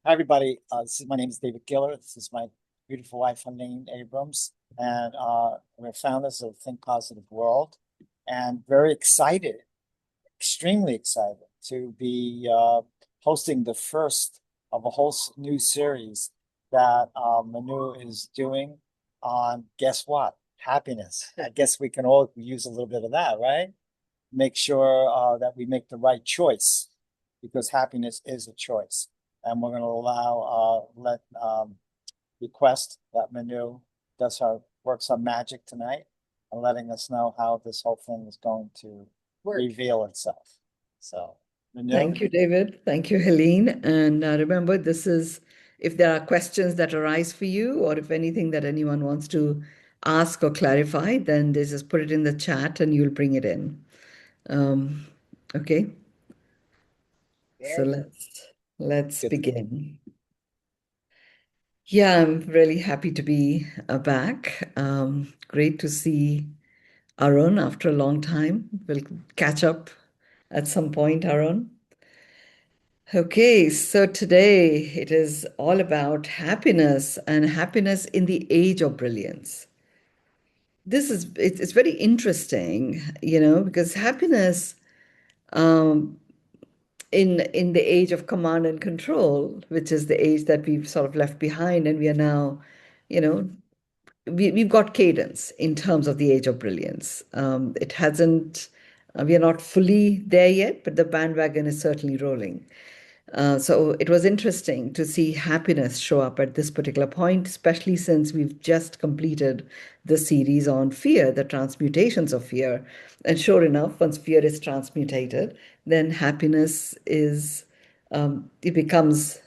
Hi, everybody. My name is David Giller. This is my beautiful wife, Helene Abrams, and we're founders of Think Positive World, and very excited, extremely excited to be hosting the first of a whole new series that Mynoo is doing on, guess what? Happiness. I guess we can all use a little bit of that, right? Make sure that we make the right choice because happiness is a choice. And we're going to let request that Manu does her works on magic tonight and letting us know how this whole thing is going to reveal itself. So, Manu, Thank you, David. Thank you, Helene. And remember, this is if there are questions that arise for you, or if anything that anyone wants to ask or clarify, then they just put it in the chat and you'll bring it in. Um, okay, so very let's good. begin. Yeah, I'm really happy to be back. Great to see Arun after a long time. We'll catch up at some point, Arun. Okay, so today it is all about happiness and happiness in the age of brilliance. It's very interesting, because happiness um, in the age of command and control, which is the age that we've sort of left behind, and we are now, you know, we've got cadence in terms of the age of brilliance. It hasn't, we are not fully there yet, but the bandwagon is certainly rolling. So it was interesting to see happiness show up at this particular point, especially since we've just completed the series on fear, the transmutations of fear. And sure enough, once fear is transmutated, then happiness it becomes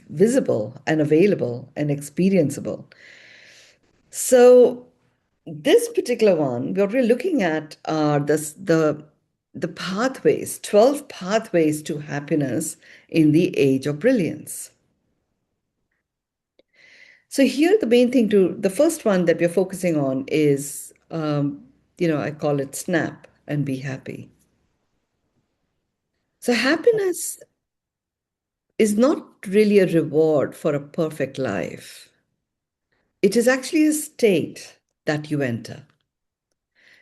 visible and available and experienceable. So this particular one, what we're looking at are the pathways, 12 pathways to happiness in the age of brilliance. So here the main thing the first one that we're focusing on is, I call it snap and be happy. So happiness is not really a reward for a perfect life. It is actually a state that you enter.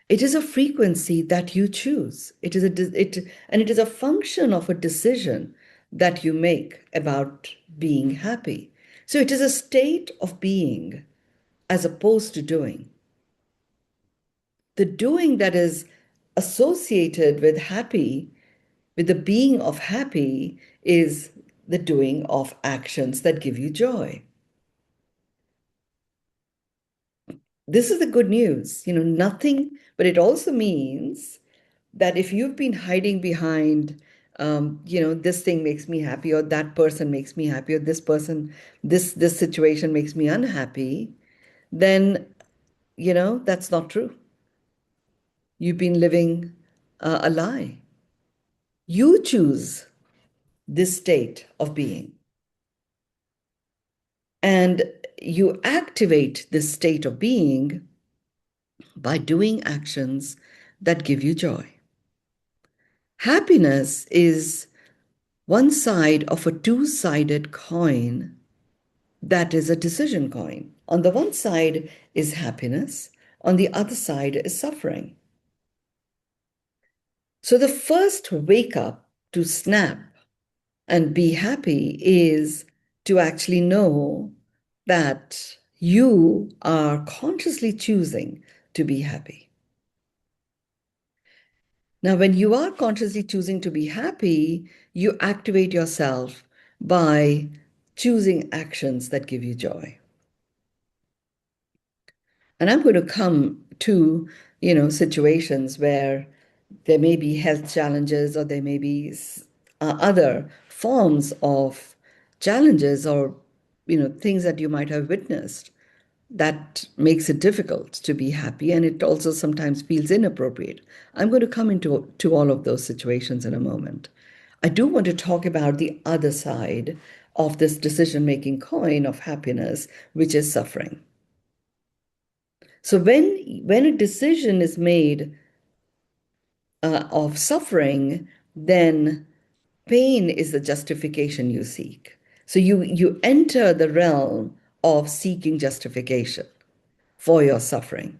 It is a frequency that you choose. And it is a function of a decision that you make about being happy. So it is a state of being as opposed to doing. The doing that is associated with happy, with the being of happy, is the doing of actions that give you joy. This is the good news. Nothing, but it also means that if you've been hiding behind, this thing makes me happy, or that person makes me happy, or this situation makes me unhappy, then, that's not true. You've been living a lie. You choose this state of being, and you activate this state of being by doing actions that give you joy. Happiness is one side of a two-sided coin that is a decision coin. On the one side is happiness, on the other side is suffering. So the first wake up to snap and be happy is to actually know that you are consciously choosing to be happy. Now, when you are consciously choosing to be happy, you activate yourself by choosing actions that give you joy. And I'm going to come to, situations where there may be health challenges, or there may be other forms of challenges, or, things that you might have witnessed that makes it difficult to be happy, and it also sometimes feels inappropriate. I'm going to come into to all of those situations in a moment. I do want to talk about the other side of this decision-making coin of happiness, which is suffering. So when a decision is made of suffering, then pain is the justification you seek. So you enter the realm of seeking justification for your suffering.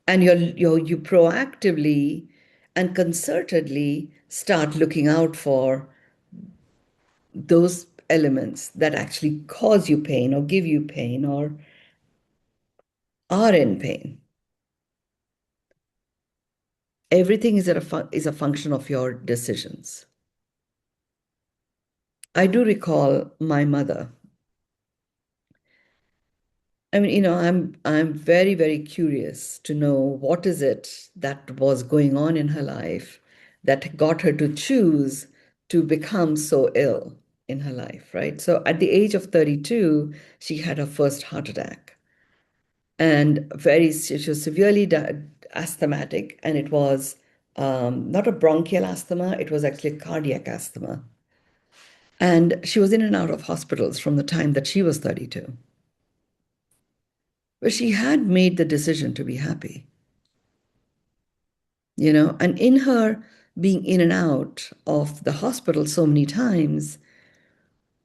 And you proactively and concertedly start looking out for those elements that actually cause you pain or give you pain or are in pain. Everything is a function of your decisions. I do recall my mother. I mean, I'm very, very curious to know what is it that was going on in her life that got her to choose to become so ill in her life, right? So at the age of 32, she had her first heart attack. And she was severely asthmatic, and it was not a bronchial asthma, it was actually cardiac asthma. And she was in and out of hospitals from the time that she was 32. But she had made the decision to be happy, and in her being in and out of the hospital so many times,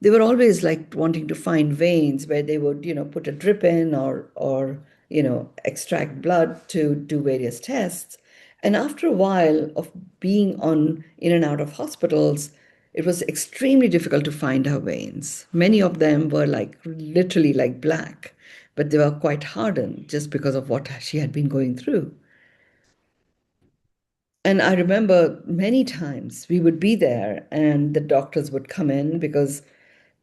they were always like wanting to find veins where they would, put a drip in or extract blood to do various tests. And after a while of being on in and out of hospitals, it was extremely difficult to find her veins. Many of them were like literally like black, but they were quite hardened just because of what she had been going through. And I remember many times we would be there and the doctors would come in because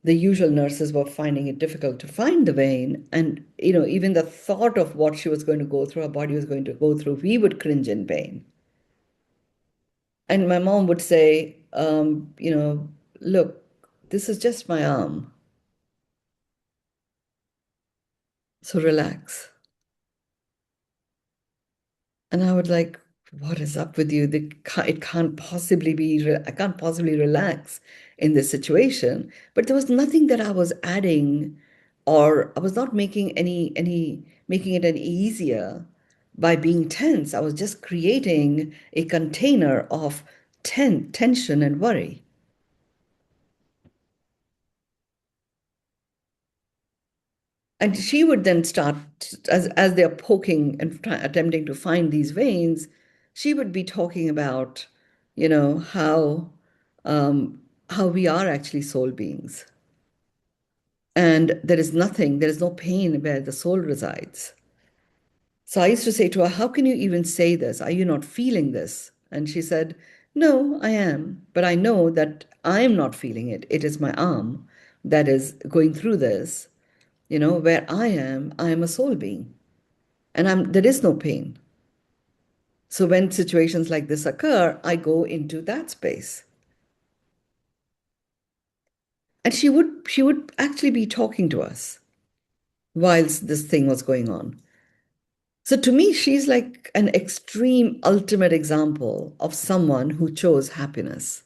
the usual nurses were finding it difficult to find the vein. And, even the thought of what she was going to go through, her body was going to go through, we would cringe in pain. And my mom would say, look, this is just my arm. So relax. And I would like, what is up with you? It can't possibly be, I can't possibly relax in this situation. But there was nothing that I was adding, or I was not making it any easier by being tense. I was just creating a container of tension and worry. And she would then start, as they're poking and attempting to find these veins, she would be talking about, you know, how how we are actually soul beings. And there is no pain where the soul resides. So I used to say to her, how can you even say this? Are you not feeling this? And she said, no, I am. But I know that I am not feeling it. It is my arm that is going through this. Where I am a soul being, and there is no pain. So when situations like this occur, I go into that space. And she would actually be talking to us whilst this thing was going on. So to me, she's like an extreme ultimate example of someone who chose happiness.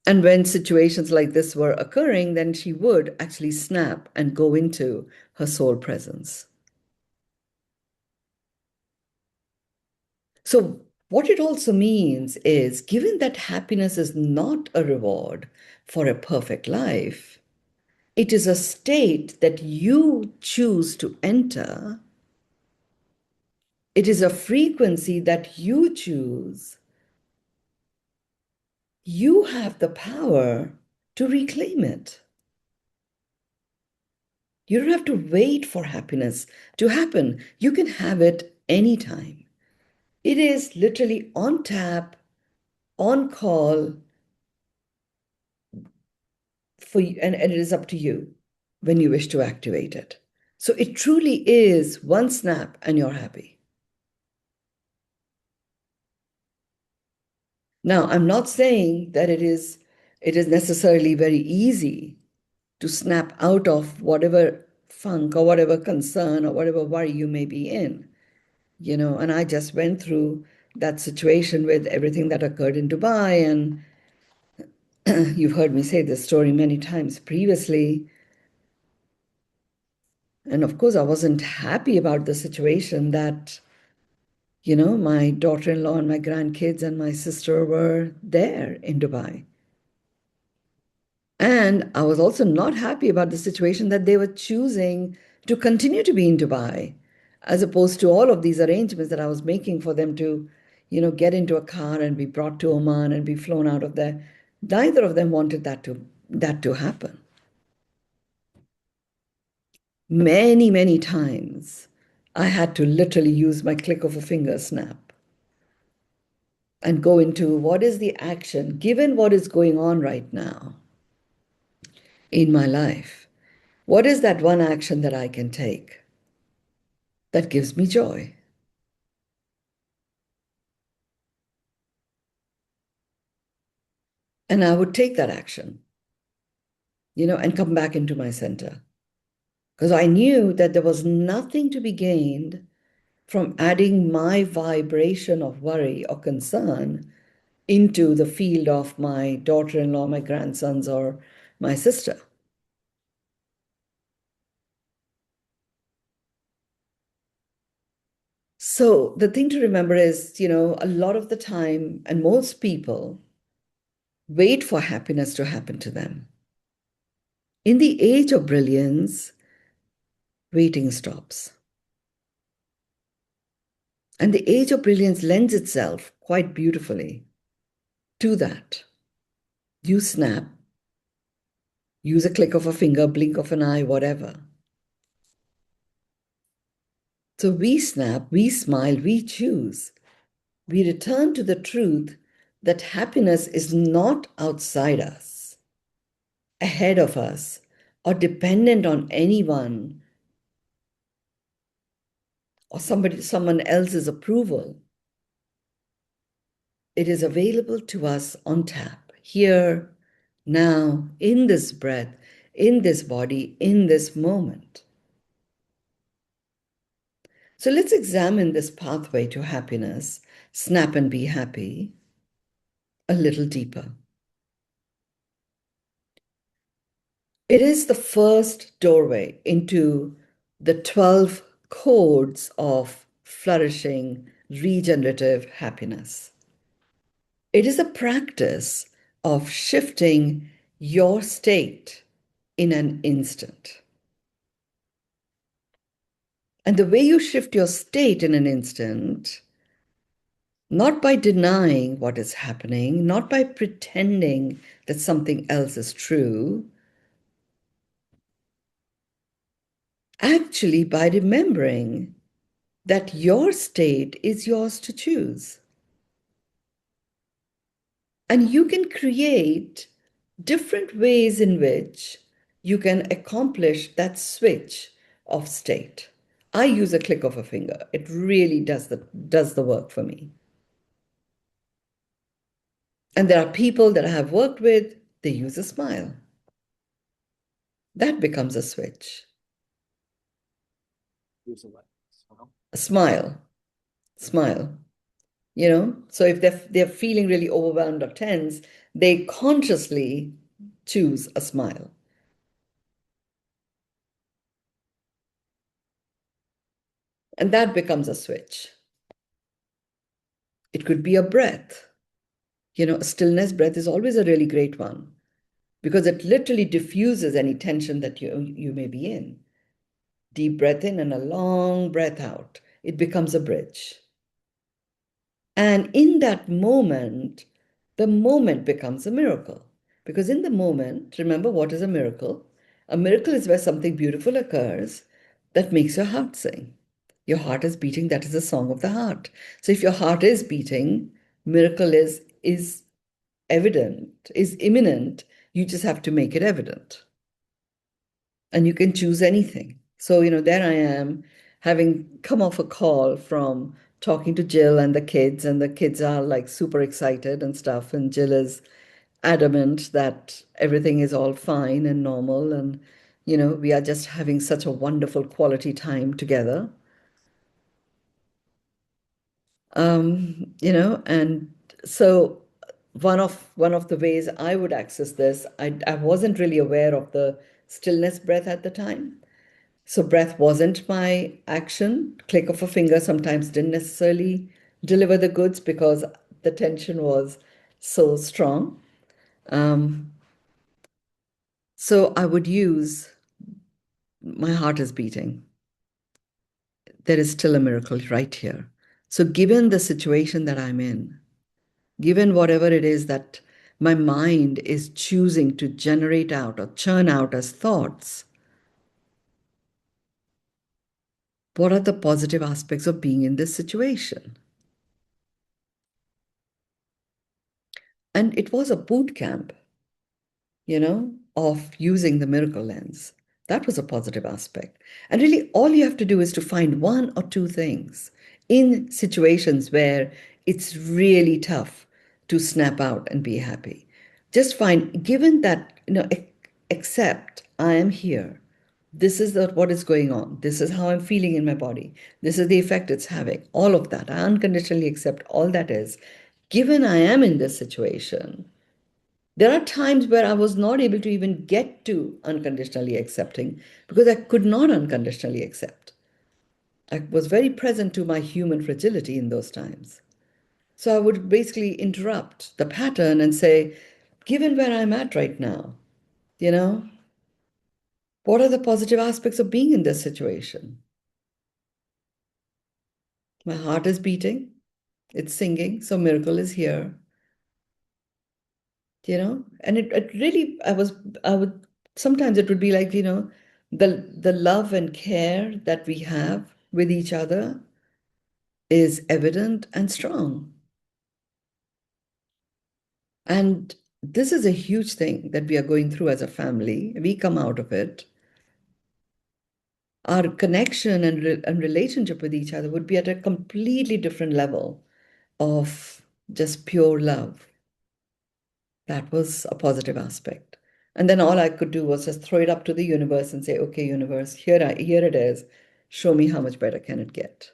And when situations like this were occurring, then she would actually snap and go into her soul presence. So, what it also means is given that happiness is not a reward for a perfect life, it is a state that you choose to enter. It is a frequency that you choose. You have the power to reclaim it. You don't have to wait for happiness to happen. You can have it anytime. It is literally on tap, on call, for you, and it is up to you when you wish to activate it. So it truly is one snap and you're happy. Now, I'm not saying that it is necessarily very easy to snap out of whatever funk or whatever concern or whatever worry you may be in. And I just went through that situation with everything that occurred in Dubai, and you've heard me say this story many times previously. And of course, I wasn't happy about the situation that, my daughter-in-law and my grandkids and my sister were there in Dubai. And I was also not happy about the situation that they were choosing to continue to be in Dubai, as opposed to all of these arrangements that I was making for them to, get into a car and be brought to Oman and be flown out of there. Neither of them wanted that to happen. Many, many times I had to literally use my click of a finger snap and go into what is the action, given what is going on right now in my life. What is that one action that I can take that gives me joy? And I would take that action, and come back into my center. Because I knew that there was nothing to be gained from adding my vibration of worry or concern into the field of my daughter-in-law, my grandsons, or my sister. So the thing to remember is, a lot of the time, and most people wait for happiness to happen to them. In the age of brilliance, waiting stops. And the age of brilliance lends itself quite beautifully to that. You snap, use a click of a finger, blink of an eye, whatever. So we snap, we smile, we choose. We return to the truth that happiness is not outside us, ahead of us, or dependent on anyone or someone else's approval. It is available to us on tap, here, now, in this breath, in this body, in this moment. So let's examine this pathway to happiness, snap and be happy, a little deeper. It is the first doorway into the 12 codes of flourishing, regenerative happiness. It is a practice of shifting your state in an instant. And the way you shift your state in an instant, not by denying what is happening, not by pretending that something else is true, actually by remembering that your state is yours to choose. And you can create different ways in which you can accomplish that switch of state. I use a click of a finger. It really does the work for me. And there are people that I have worked with, they use a smile. That becomes a switch. Use a what? A smile. Smile. So if they're feeling really overwhelmed or tense, they consciously choose a smile. And that becomes a switch. It could be a breath. A stillness breath is always a really great one because it literally diffuses any tension that you may be in. Deep breath in and a long breath out. It becomes a bridge. And in that moment, the moment becomes a miracle. Because in the moment, remember what is a miracle? A miracle is where something beautiful occurs that makes your heart sing. Your heart is beating, that is the song of the heart. So if your heart is beating, miracle is evident, is imminent. You just have to make it evident. And you can choose anything. So, there I am, having come off a call from talking to Jill and the kids are like super excited and stuff. And Jill is adamant that everything is all fine and normal. And, we are just having such a wonderful quality time together. And so one of the ways I would access this, I wasn't really aware of the stillness breath at the time. So breath wasn't my action. Click of a finger sometimes didn't necessarily deliver the goods because the tension was so strong. Um, So I would use my heart is beating. There is still a miracle right here. So, given the situation that I'm in, given whatever it is that my mind is choosing to generate out or churn out as thoughts, what are the positive aspects of being in this situation? And it was a boot camp, of using the miracle lens. That was a positive aspect. And really, all you have to do is to find one or two things in situations where it's really tough to snap out and be happy. Just find, given that, accept I am here. This is what is going on. This is how I'm feeling in my body. This is the effect it's having. All of that. I unconditionally accept all that is. Given I am in this situation, there are times where I was not able to even get to unconditionally accepting because I could not unconditionally accept. I was very present to my human fragility in those times. So I would basically interrupt the pattern and say, given where I'm at right now, you know, what are the positive aspects of being in this situation? My heart is beating, it's singing, so miracle is here, and it really, I would, sometimes it would be like, the love and care that we have with each other is evident and strong. And this is a huge thing that we are going through as a family. We come out of it. Our connection and relationship with each other would be at a completely different level of just pure love. That was a positive aspect. And then all I could do was just throw it up to the universe and say, okay, universe, here it is. Show me how much better can it get.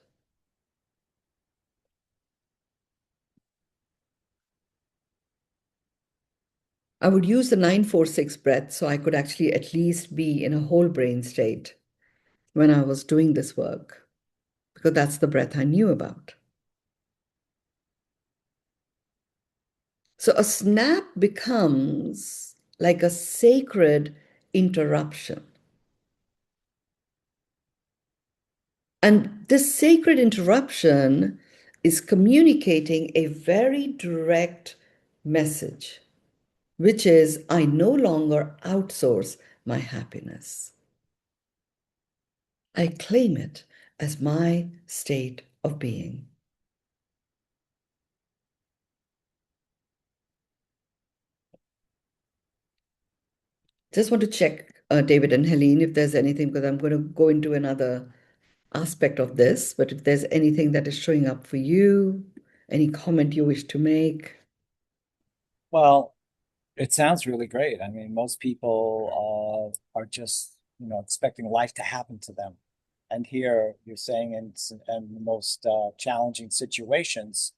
I would use the 946 breath so I could actually at least be in a whole brain state when I was doing this work, because that's the breath I knew about. So a snap becomes like a sacred interruption. And this sacred interruption is communicating a very direct message, which is I no longer outsource my happiness. I claim it as my state of being. Just want to check, David and Helene, if there's anything, because I'm going to go into another aspect of this, but if there's anything that is showing up for you, any comment you wish to make. Well, it sounds really great. I mean, most people are just, expecting life to happen to them. And here you're saying in the most challenging situations,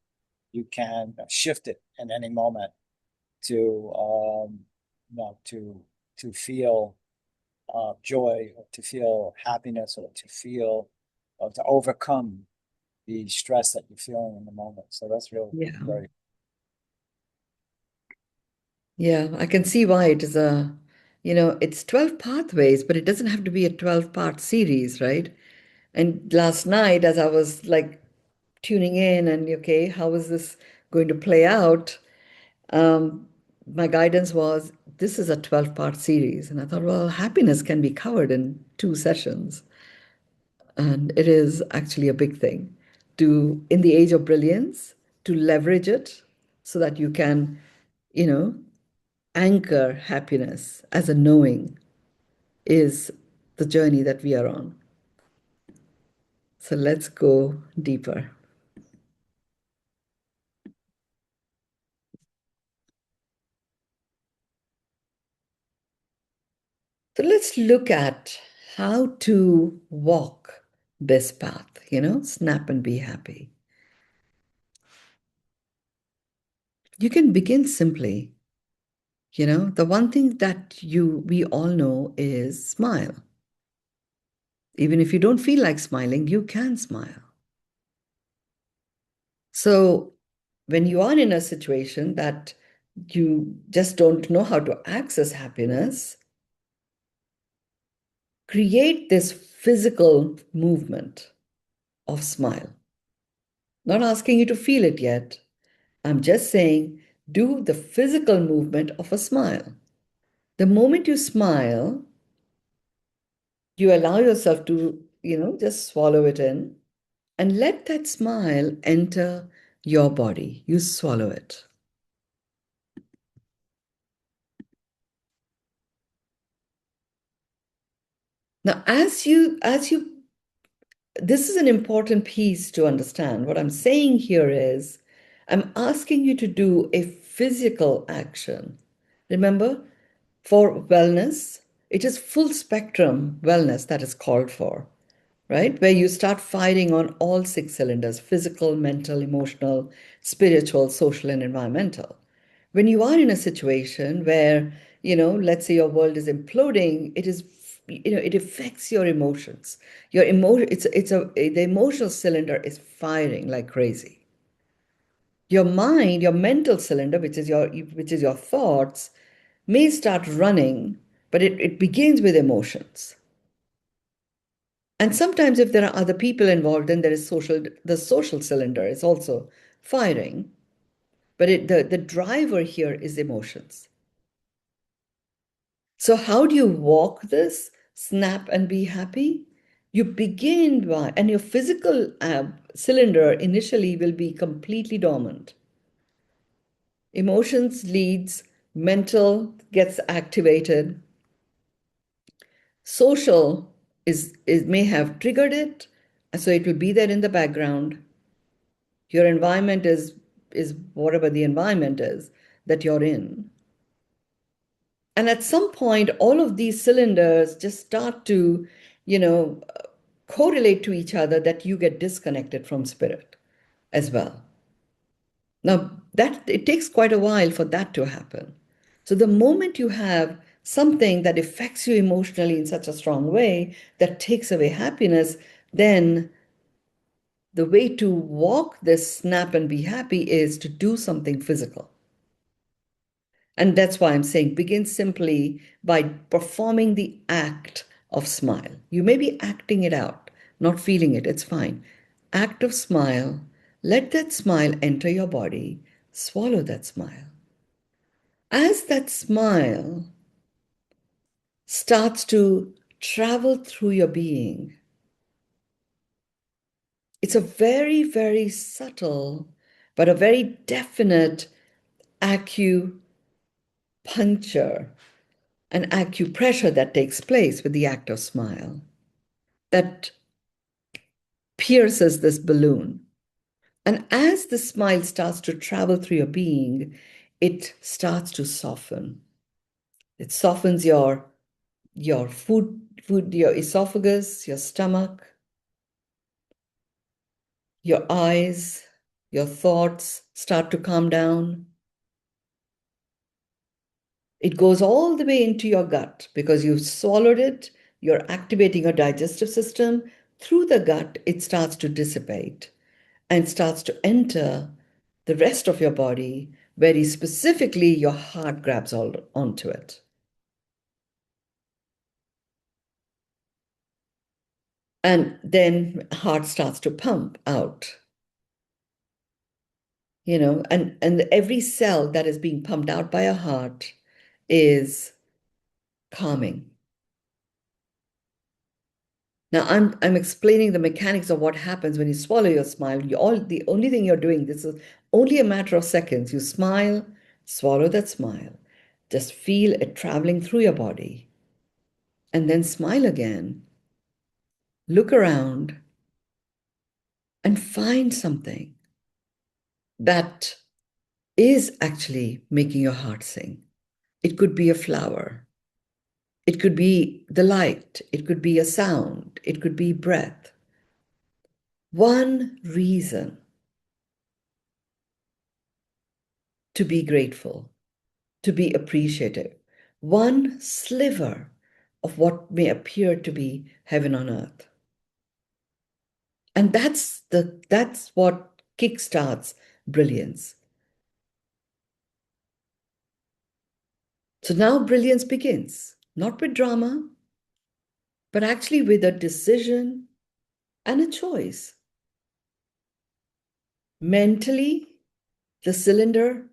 you can shift it in any moment to, to feel joy, or to feel happiness, or to feel, or to overcome the stress that you're feeling in the moment. So that's really Yeah. very. Yeah, I can see why it is it's 12 pathways, but it doesn't have to be a 12-part series, right? And last night, as I was like tuning in and, okay, how is this going to play out? Um, my guidance was this is a 12-part series. And I thought, well, happiness can be covered in 2 sessions. And it is actually a big thing in the age of brilliance, to leverage it so that you can, you know, anchor happiness as a knowing is the journey that we are on. So let's go deeper. So let's look at how to walk this path, snap and be happy. You can begin simply. The one thing that we all know is smile. Even if you don't feel like smiling, you can smile. So when you are in a situation that you just don't know how to access happiness, create this physical movement of smile. Not asking you to feel it yet. I'm just saying, do the physical movement of a smile. The moment you smile, you allow yourself to, just swallow it in and let that smile enter your body. You swallow it. Now, this is an important piece to understand. What I'm saying here is, I'm asking you to do a physical action. Remember, for wellness, it is full spectrum wellness that is called for, right? Where you start firing on all six cylinders: physical, mental, emotional, spiritual, social, and environmental. When you are in a situation where, let's say your world is imploding, it affects your emotions. Your emotion, the emotional cylinder is firing like crazy. Your mind, your mental cylinder, which is your thoughts, may start running, but it begins with emotions. And sometimes if there are other people involved, then the social cylinder is also firing. But the driver here is emotions. So how do you walk this? Snap and be happy? You begin by, and your physical cylinder initially will be completely dormant. Emotions leads, mental gets activated. Social is may have triggered it, so it will be there in the background. Your environment is whatever the environment is that you're in. And at some point, all of these cylinders just start to, you know, correlate to each other, that you get disconnected from spirit as well. Now, that it takes quite a while for that to happen. So the moment you have something that affects you emotionally in such a strong way that takes away happiness, then the way to walk this snap and be happy is to do something physical. And that's why I'm saying begin simply by performing the act of smile. You may be acting it out, not feeling it, it's fine. Act of smile, let that smile enter your body, swallow that smile. As that smile starts to travel through your being, it's a very, very subtle, but a very definite acupuncture and acupressure that takes place with the act of smile that pierces this balloon. And as the smile starts to travel through your being, it starts to soften. It softens your your esophagus, your stomach, your eyes, your thoughts start to calm down. It goes all the way into your gut because you've swallowed it. You're activating your digestive system. Through the gut, it starts to dissipate and starts to enter the rest of your body. Very specifically, your heart grabs onto it. And then heart starts to pump out, and every cell that is being pumped out by a heart is calming. Now I'm explaining the mechanics of what happens when you swallow your smile. The only thing you're doing, this is only a matter of seconds. You smile, swallow that smile. Just feel it traveling through your body. And then smile again. Look around and find something that is actually making your heart sing. It could be a flower. It could be the light. It could be a sound. It could be breath. One reason to be grateful, to be appreciative. One sliver of what may appear to be heaven on earth. And that's what kickstarts brilliance. So now brilliance begins, not with drama, but actually with a decision and a choice. Mentally, the cylinder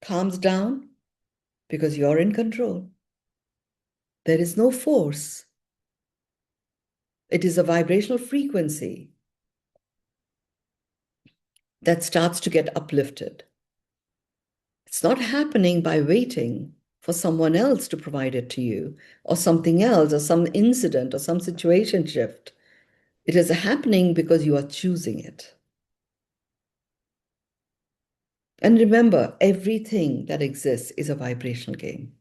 calms down because you're in control. There is no force. It is a vibrational frequency that starts to get uplifted. It's not happening by waiting for someone else to provide it to you, or something else, or some incident, or some situation shift. It is happening because you are choosing it. And remember, everything that exists is a vibrational game.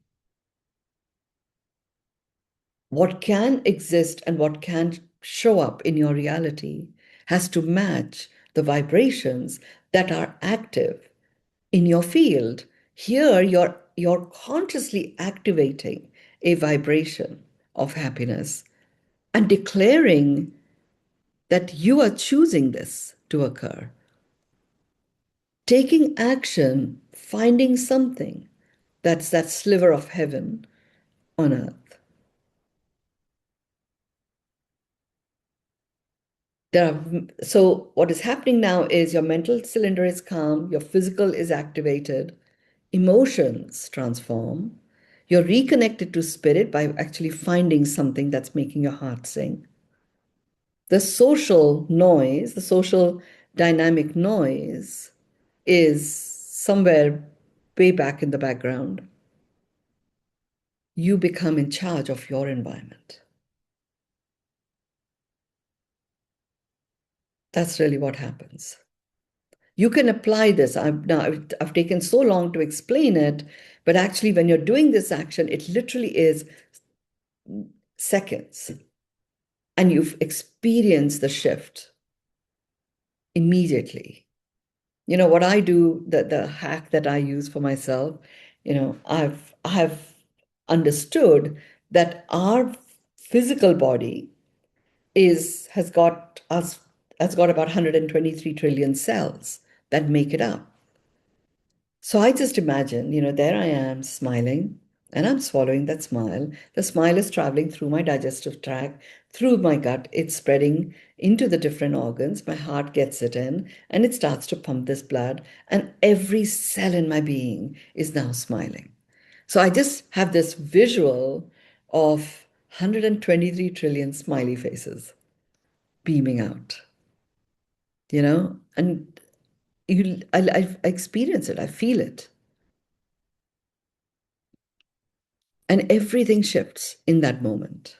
What can exist and what can show up in your reality has to match the vibrations that are active in your field. Here, you're consciously activating a vibration of happiness and declaring that you are choosing this to occur. Taking action, finding something that's that sliver of heaven on earth. So what is happening now is your mental cylinder is calm, your physical is activated, emotions transform, you're reconnected to spirit by actually finding something that's making your heart sing. The social noise, the social dynamic noise is somewhere way back in the background. You become in charge of your environment. That's really what happens. You can apply this. I've taken so long to explain it, but actually, when you're doing this action, it literally is seconds, and you've experienced the shift immediately. You know what I do, the hack that I use for myself, I've understood that our physical body is has got about 123 trillion cells that make it up. So I just imagine, there I am smiling and I'm swallowing that smile. The smile is traveling through my digestive tract, through my gut. It's spreading into the different organs. My heart gets it in and it starts to pump this blood. And every cell in my being is now smiling. So I just have this visual of 123 trillion smiley faces beaming out, and I experience it, I feel it. And everything shifts in that moment.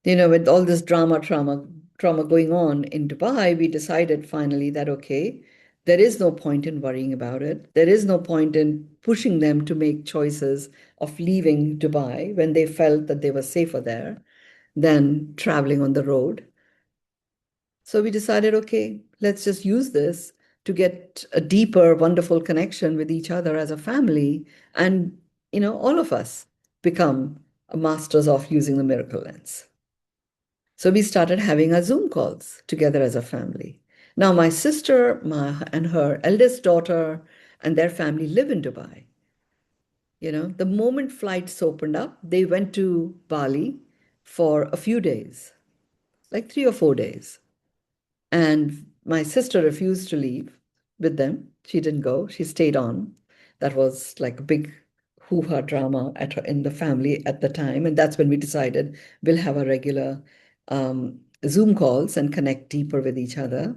With all this trauma going on in Dubai, we decided finally that, okay, there is no point in worrying about it. There is no point in pushing them to make choices of leaving Dubai when they felt that they were safer there than traveling on the road. So we decided, okay, let's just use this to get a deeper, wonderful connection with each other as a family. And, all of us become masters of using the miracle lens. So we started having our Zoom calls together as a family. Now, my sister and her eldest daughter and their family live in Dubai. The moment flights opened up, they went to Bali for a few days, like 3 or 4 days. And my sister refused to leave with them. She didn't go. She stayed on. That was like a big hoo-ha drama in the family at the time. And that's when we decided we'll have a regular Zoom calls and connect deeper with each other.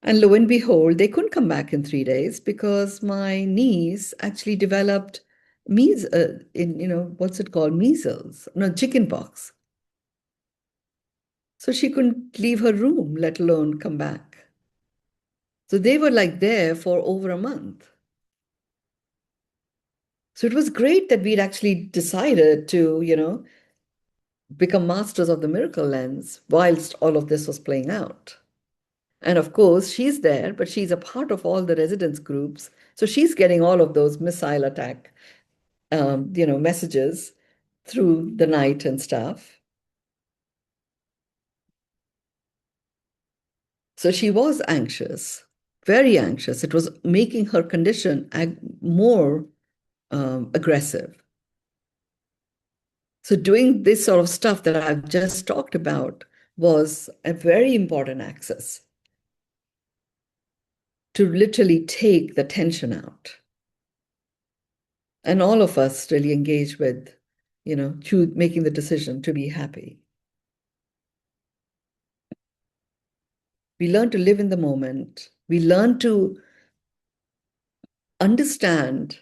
And lo and behold, they couldn't come back in 3 days because my niece actually developed what's it called? Measles, no, chicken pox. So she couldn't leave her room, let alone come back. So they were like there for over a month. So it was great that we'd actually decided to, become masters of the miracle lens whilst all of this was playing out. And of course, she's there, but she's a part of all the residence groups. So she's getting all of those missile attack, messages through the night and stuff. So she was anxious, very anxious. It was making her condition more aggressive. So doing this sort of stuff that I've just talked about was a very important access to literally take the tension out. And all of us really engage with, making the decision to be happy. We learn to live in the moment. We learn to understand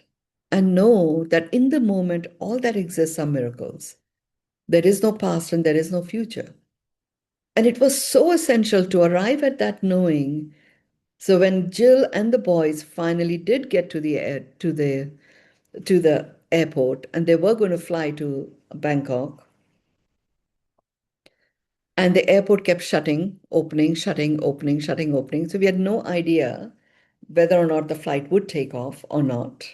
and know that in the moment, all that exists are miracles. There is no past and there is no future. And it was so essential to arrive at that knowing. So when Jill and the boys finally did get to the airport and they were going to fly to Bangkok, and the airport kept shutting, opening, shutting, opening, shutting, opening. So we had no idea whether or not the flight would take off or not.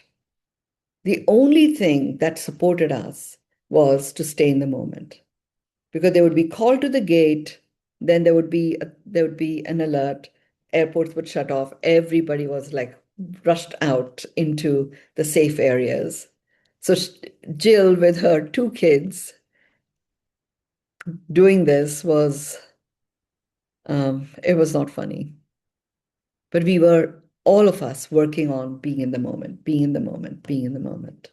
The only thing that supported us was to stay in the moment, because they would be called to the gate, then there would be an alert, airports would shut off, everybody was like rushed out into the safe areas. So Jill with her two kids doing this it was not funny, but we were all of us working on being in the moment, being in the moment, being in the moment,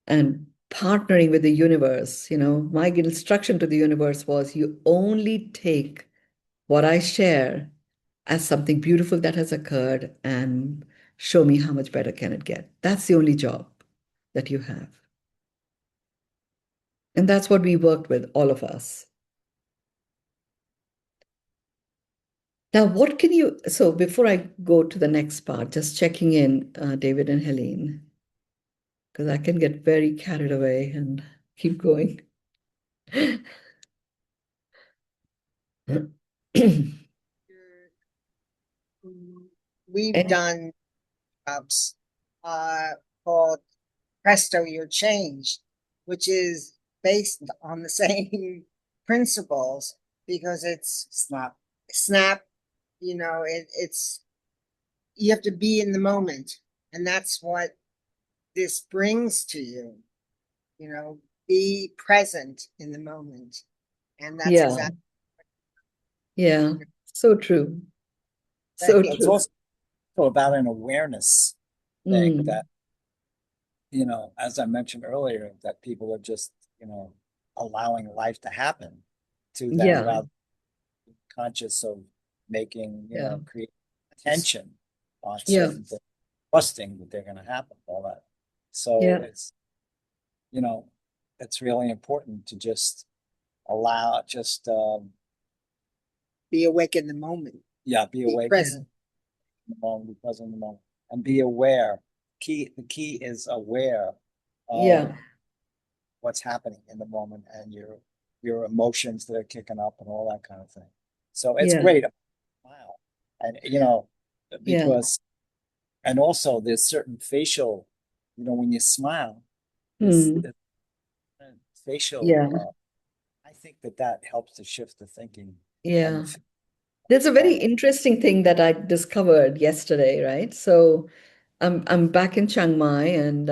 and partnering with the universe. My instruction to the universe was, you only take what I share as something beautiful that has occurred and show me how much better can it get. That's the only job that you have. And that's what we worked with, all of us. Now, so before I go to the next part, just checking in, David and Helene, because I can get very carried away and keep going. We've And done jobs uh, called Presto Your Change, which is based on the same principles because it's snap. It's you have to be in the moment, and that's what this brings to you. Be present in the moment, and that's yeah, exactly yeah, so true. what So It's true. also about an awareness thing Mm, that, as I mentioned earlier, that people are just, allowing life to happen to them yeah, rather than conscious of making, yeah, create attention on yeah, certain things, trusting that they're going to happen, all that. So yeah, you know, it's really important to just allow, be awake in the moment, yeah, be be awake present. in the moment, be present in the moment, and be aware. The key is aware of yeah, what's happening in the moment and your emotions that are kicking up and all that kind of thing. So it's yeah, great. Wow. And yeah. because and also there's certain facial, when you smile, Hmm. this facial Yeah, I think that helps to shift the thinking and yeah. the There's a very all that. interesting thing that I discovered yesterday, right? So I'm back in Chiang Mai, and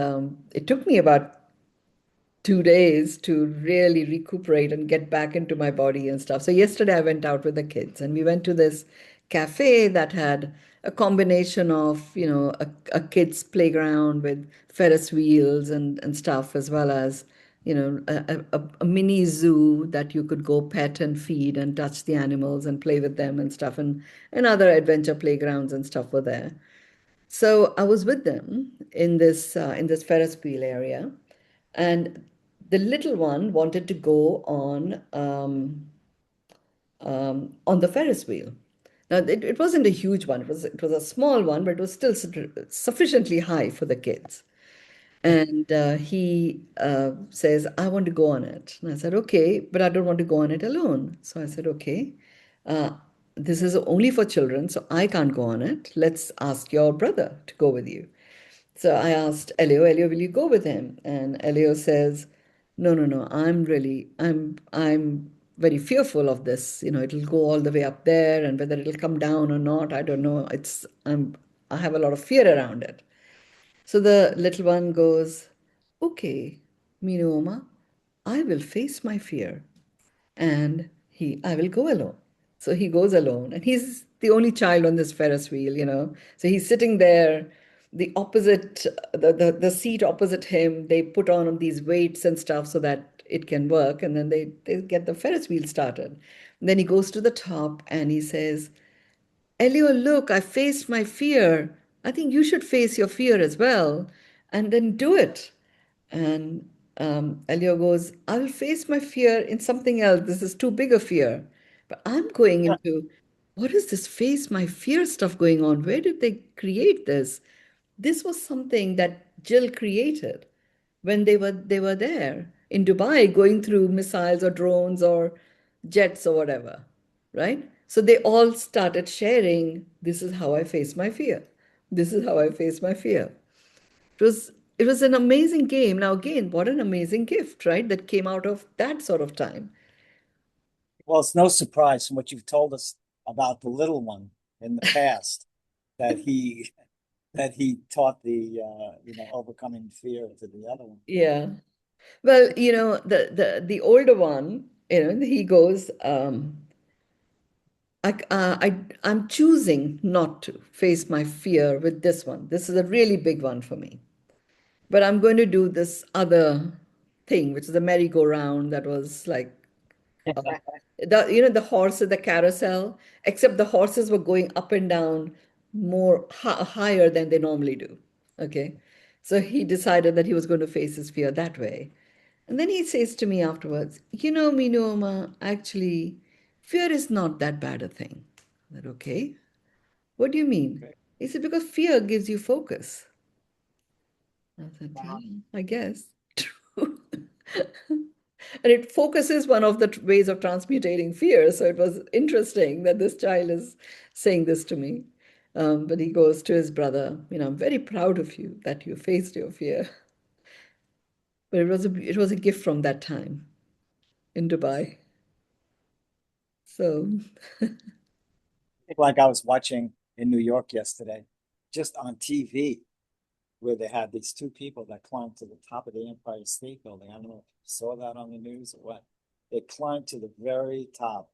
it took me about 2 days to really recuperate and get back into my body and stuff. So yesterday I went out with the kids and we went to this cafe that had a combination of, a kids playground with Ferris wheels and stuff, as well as, a mini zoo that you could go pet and feed and touch the animals and play with them and stuff, and other adventure playgrounds and stuff were there. So I was with them in this Ferris wheel area, and the little one wanted to go on the Ferris wheel. Now it wasn't a huge one; it was a small one, but it was still sufficiently high for the kids. And he says, "I want to go on it." And I said, "Okay, but I don't want to go on it alone." So I said, "Okay, uh, this is only for children, so I can't go on it. Let's ask your brother to go with you." So I asked Elio, will you go with him? And Elio says, no, no, no, I'm very fearful of this. It'll go all the way up there, and whether it'll come down or not, I don't know. I have a lot of fear around it. So the little one goes, okay, Mynoo, I will face my fear and I will go alone. So he goes alone and he's the only child on this Ferris wheel. So he's sitting there, the opposite, the seat opposite him, they put on these weights and stuff so that it can work. And then they get the Ferris wheel started. And then he goes to the top and he says, Elio, look, I faced my fear. I think you should face your fear as well and then do it. And Elio goes, I will face my fear in something else. This is too big a fear. But I'm going into what is this face my fear stuff going on? Where did they create this? This was something that Jill created when they were there in Dubai going through missiles or drones or jets or whatever, right? So they all started sharing, this is how I face my fear. This is how I face my fear. It was it was an amazing game. Now again, what an amazing gift, right? That came out of that sort of time. Well, it's no surprise from what you've told us about the little one in the past that he taught the overcoming fear to the other one. Yeah. Well, the older one, he goes, I'm choosing not to face my fear with this one. This is a really big one for me. But I'm going to do this other thing, which is a merry-go-round that was like the horses, the carousel, except the horses were going up and down more higher than they normally do. Okay. So he decided that he was going to face his fear that way. And then he says to me afterwards, Mynoo, actually, fear is not that bad a thing. I said, okay. What do you mean? Okay. He said, because fear gives you focus. I said, yeah, Wow. I guess. True. And it focuses one of the ways of transmutating fear. So it was interesting that this child is saying this to me. But he goes to his brother, I'm very proud of you that you faced your fear. But it was a gift from that time in Dubai. So Like I was watching in New York yesterday, just on TV, where they had these two people that climbed to the top of the Empire State Building. I don't know if you saw that on the news or what. They climbed to the very top,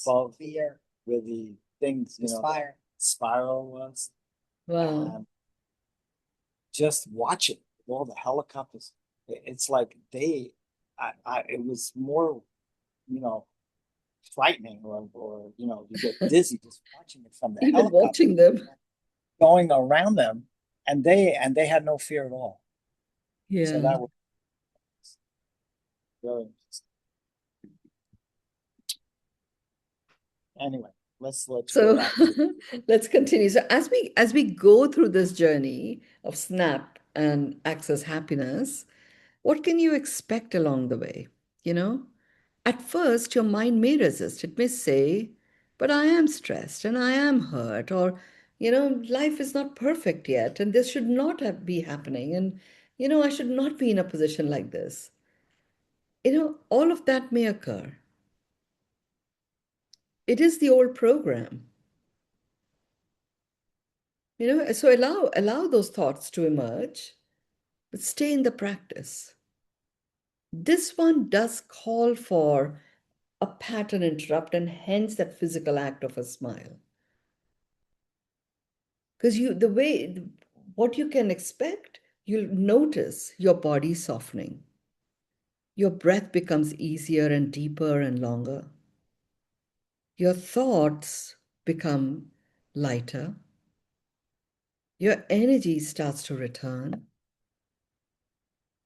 above Fear, where the things, inspire. spiral was, wow. and just watch it with all the helicopters. It's like it was more, you know, frightening, or you get dizzy just watching it from the Even helicopter watching them. going around them, and they had no fear at all. So Yeah. that was very interesting. Anyway, let's go So back to let's continue. So as we go through this journey of snap and access happiness, what can you expect along the way? You know, at first your mind may resist. It may say, but I am stressed and I am hurt, or life is not perfect yet, and this should not be happening, and I should not be in a position like this. All of that may occur. It is the old program. So allow those thoughts to emerge, but stay in the practice. This one does call for a pattern interrupt and hence that physical act of a smile. Because what you can expect, you'll notice your body softening. Your breath becomes easier and deeper and longer. Your thoughts become lighter. Your energy starts to return.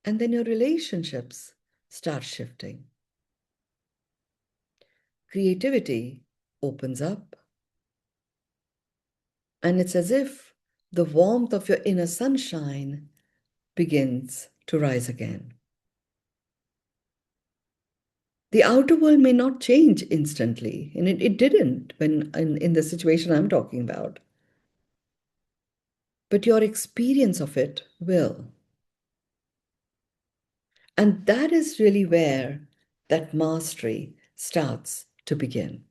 And then your relationships start shifting. Creativity opens up. And it's as if the warmth of your inner sunshine begins to rise again. The outer world may not change instantly, and it didn't in the situation I'm talking about. But your experience of it will. And that is really where that mastery starts to begin.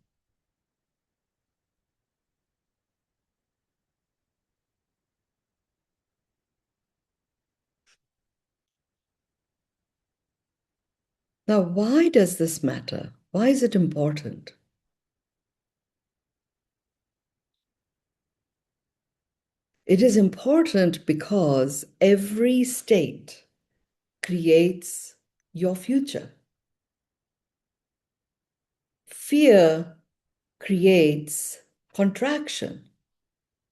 Now, why does this matter? Why is it important? It is important because every state creates your future. Fear creates contraction.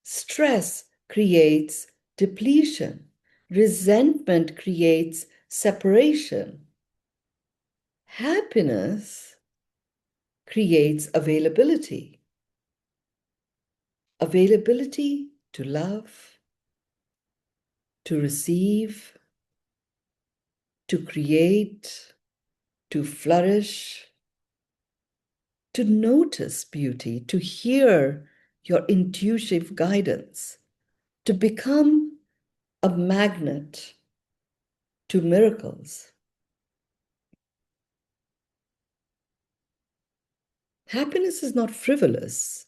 Stress creates depletion. Resentment creates separation. Happiness creates availability. Availability to love, to receive, to create, to flourish, to notice beauty, to hear your intuitive guidance, to become a magnet to miracles. Happiness is not frivolous.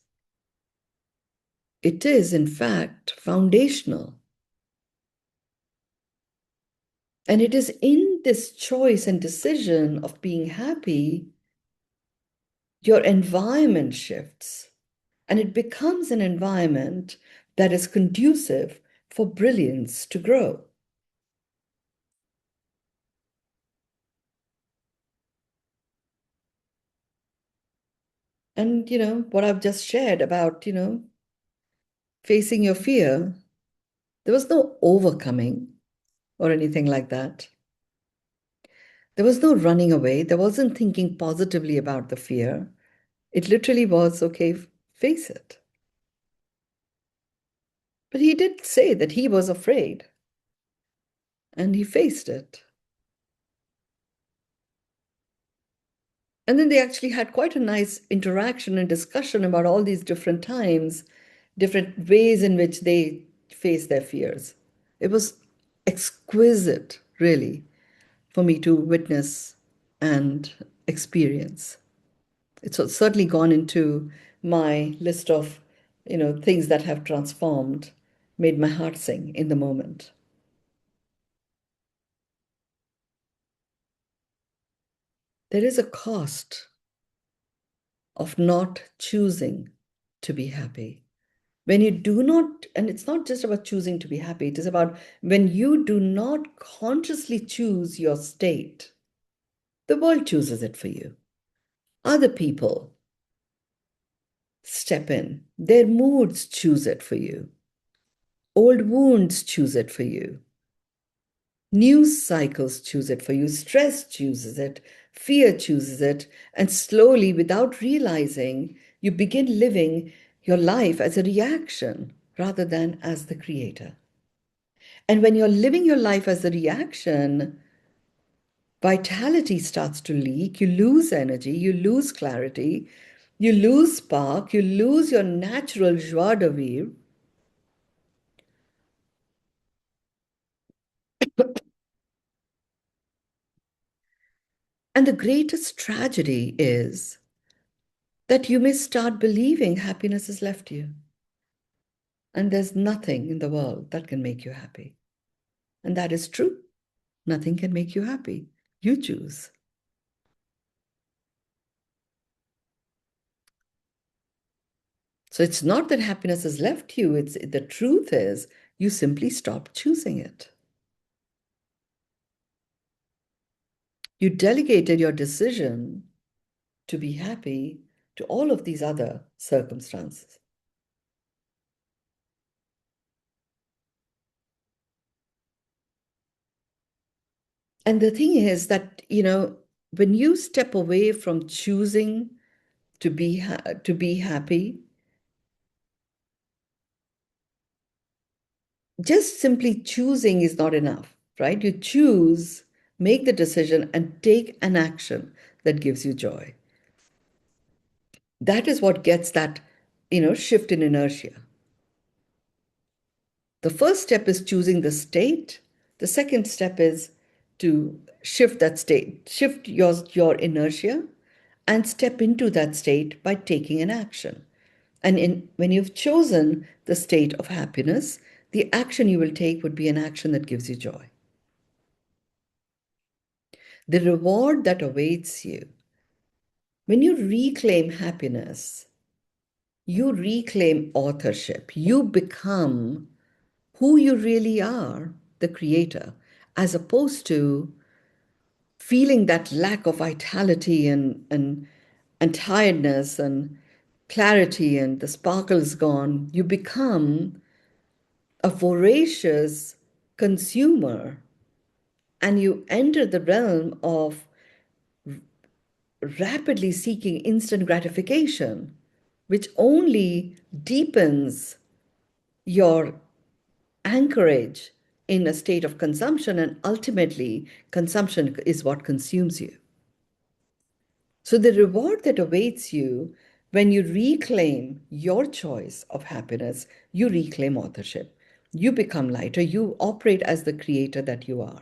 It is, in fact, foundational. And it is in this choice and decision of being happy, your environment shifts and it becomes an environment that is conducive for brilliance to grow. And, what I've just shared about, facing your fear, there was no overcoming or anything like that. There was no running away. There wasn't thinking positively about the fear. It literally was, okay, face it. But he did say that he was afraid and he faced it. And then they actually had quite a nice interaction and discussion about all these different times, different ways in which they face their fears. It was exquisite, really, for me to witness and experience. It's certainly gone into my list of, things that have transformed, made my heart sing in the moment. There is a cost of not choosing to be happy. When you do not, and it's not just about choosing to be happy, it is about when you do not consciously choose your state, the world chooses it for you. Other people step in, their moods choose it for you. Old wounds choose it for you. News cycles choose it for you. Stress chooses it. Fear chooses it. And slowly, without realizing, you begin living your life as a reaction rather than as the creator. And when you're living your life as a reaction, vitality starts to leak. You lose energy. You lose clarity. You lose spark. You lose your natural joie de vivre. And the greatest tragedy is that you may start believing happiness has left you. And there's nothing in the world that can make you happy. And that is true. Nothing can make you happy. You choose. So it's not that happiness has left you. It's the truth is you simply stop choosing it. You delegated your decision to be happy to all of these other circumstances. And the thing is that, when you step away from choosing to be happy, just simply choosing is not enough, right? You choose, make the decision, and take an action that gives you joy. That is what gets that, shift in inertia. The first step is choosing the state. The second step is to shift that state, shift your inertia, and step into that state by taking an action. And when you've chosen the state of happiness, the action you will take would be an action that gives you joy. the reward that awaits you. When you reclaim happiness, you reclaim authorship. You become who you really are, the creator, as opposed to feeling that lack of vitality and tiredness and clarity and the sparkle is gone. You become a voracious consumer and you enter the realm of rapidly seeking instant gratification, which only deepens your anchorage in a state of consumption, and ultimately, consumption is what consumes you. So, the reward that awaits you when you reclaim your choice of happiness, you reclaim authorship. You become lighter, you operate as the creator that you are.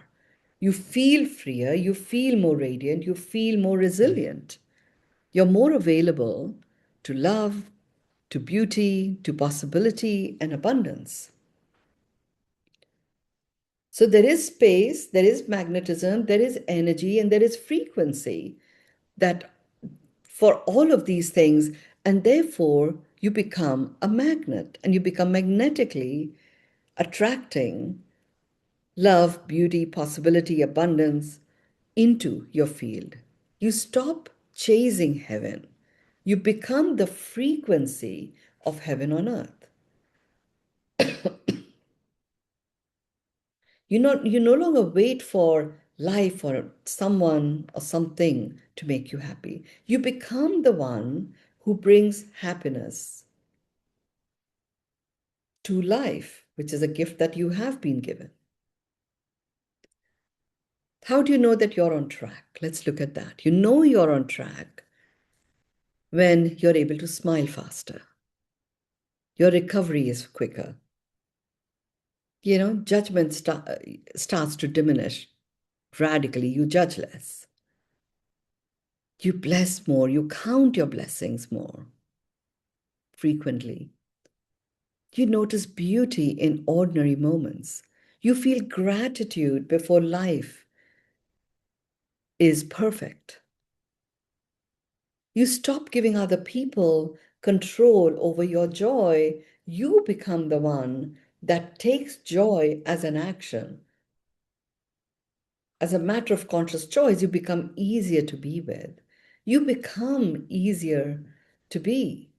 You feel freer, you feel more radiant, you feel more resilient. You're more available to love, to beauty, to possibility, and abundance. So there is space, there is magnetism, there is energy, and there is frequency that for all of these things. And therefore, you become a magnet and you become magnetically attracting love, beauty, possibility, abundance into your field. You stop chasing heaven. You become the frequency of heaven on earth. You no longer wait for life or someone or something to make you happy. You become the one who brings happiness to life, which is a gift that you have been given. How do you know that you're on track? Let's look at that. You know you're on track when you're able to smile faster. Your recovery is quicker. Judgment starts to diminish radically. You judge less. You bless more. You count your blessings more frequently. You notice beauty in ordinary moments. You feel gratitude before life is perfect. You stop giving other people control over your joy. You become the one that takes joy as an action. As a matter of conscious choice, you become easier to be with. You become easier to be.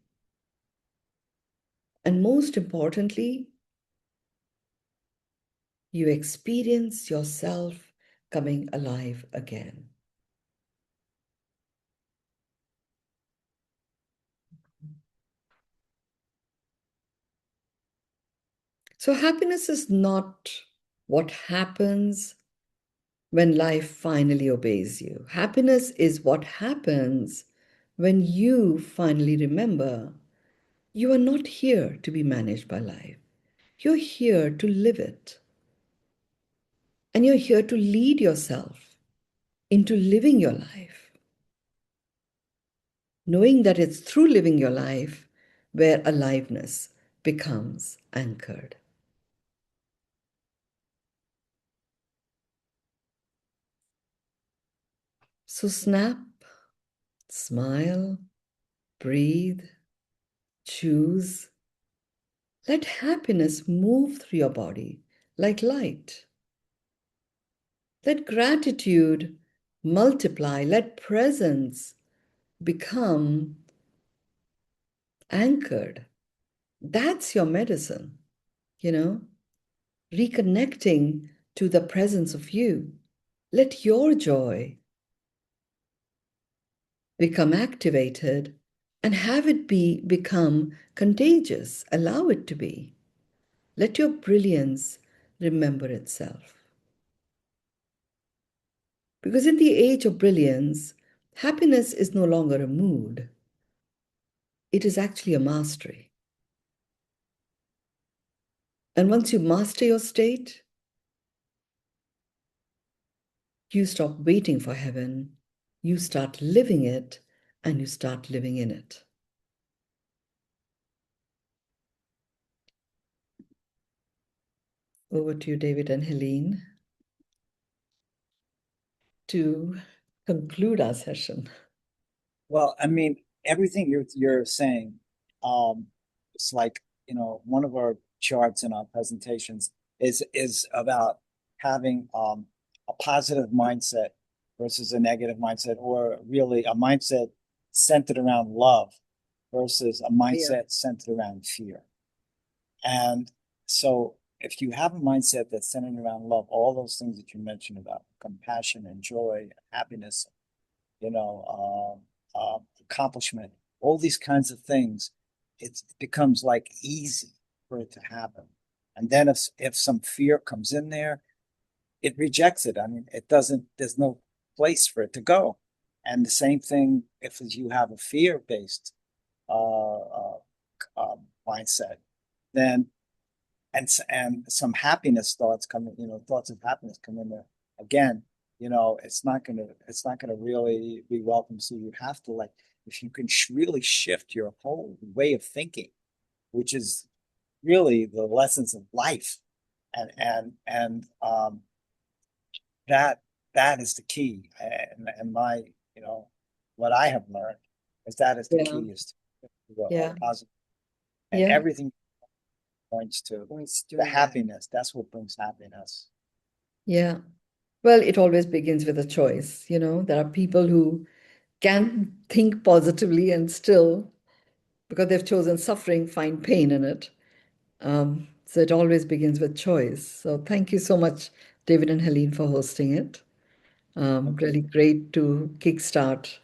And most importantly, you experience yourself coming alive again. So, happiness is not what happens when life finally obeys you. Happiness is what happens when you finally remember you are not here to be managed by life. You're here to live it. And you're here to lead yourself into living your life, knowing that it's through living your life where aliveness becomes anchored. So snap, smile, breathe, choose. Let happiness move through your body like light. Let gratitude multiply. Let presence become anchored. That's your medicine, reconnecting to the presence of you. Let your joy become activated and have it become contagious. Allow it to be. Let your brilliance remember itself. Because in the age of brilliance, happiness is no longer a mood. It is actually a mastery. And once you master your state, you stop waiting for heaven. You start living it and you start living in it. Over to you, David and Helene. to conclude our session? Well, I mean, everything you're saying, it's like, one of our charts in our presentations is about having a positive mindset versus a negative mindset, or really a mindset centered around love versus a mindset centered around fear. And so if you have a mindset that's centered around love, all those things that you mentioned about compassion and joy, happiness, accomplishment, all these kinds of things, it becomes like easy for it to happen. And then if some fear comes in there, it rejects it. I mean, it doesn't, there's no place for it to go. And the same thing if you have a fear-based mindset, then and some happiness thoughts come in, thoughts of happiness come in there. Again, it's not gonna really be welcome. So you have to, like, if you can really shift your whole way of thinking, which is really the lessons of life, and that that is the key. And my, what I have learned is that is the Yeah. key, is to Yeah. a positive, and Yeah. everything points to the that. happiness. That's what brings happiness. Yeah. Well, it always begins with a choice. There are people who can think positively and still, because they've chosen suffering, find pain in it. So it always begins with choice. So thank you so much, David and Helene, for hosting it. Okay. Really great to kickstart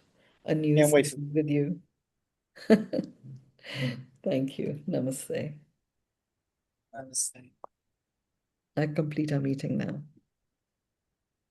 a new Can't wait for season with you. Thank you. Namaste. Namaste. I complete our meeting now.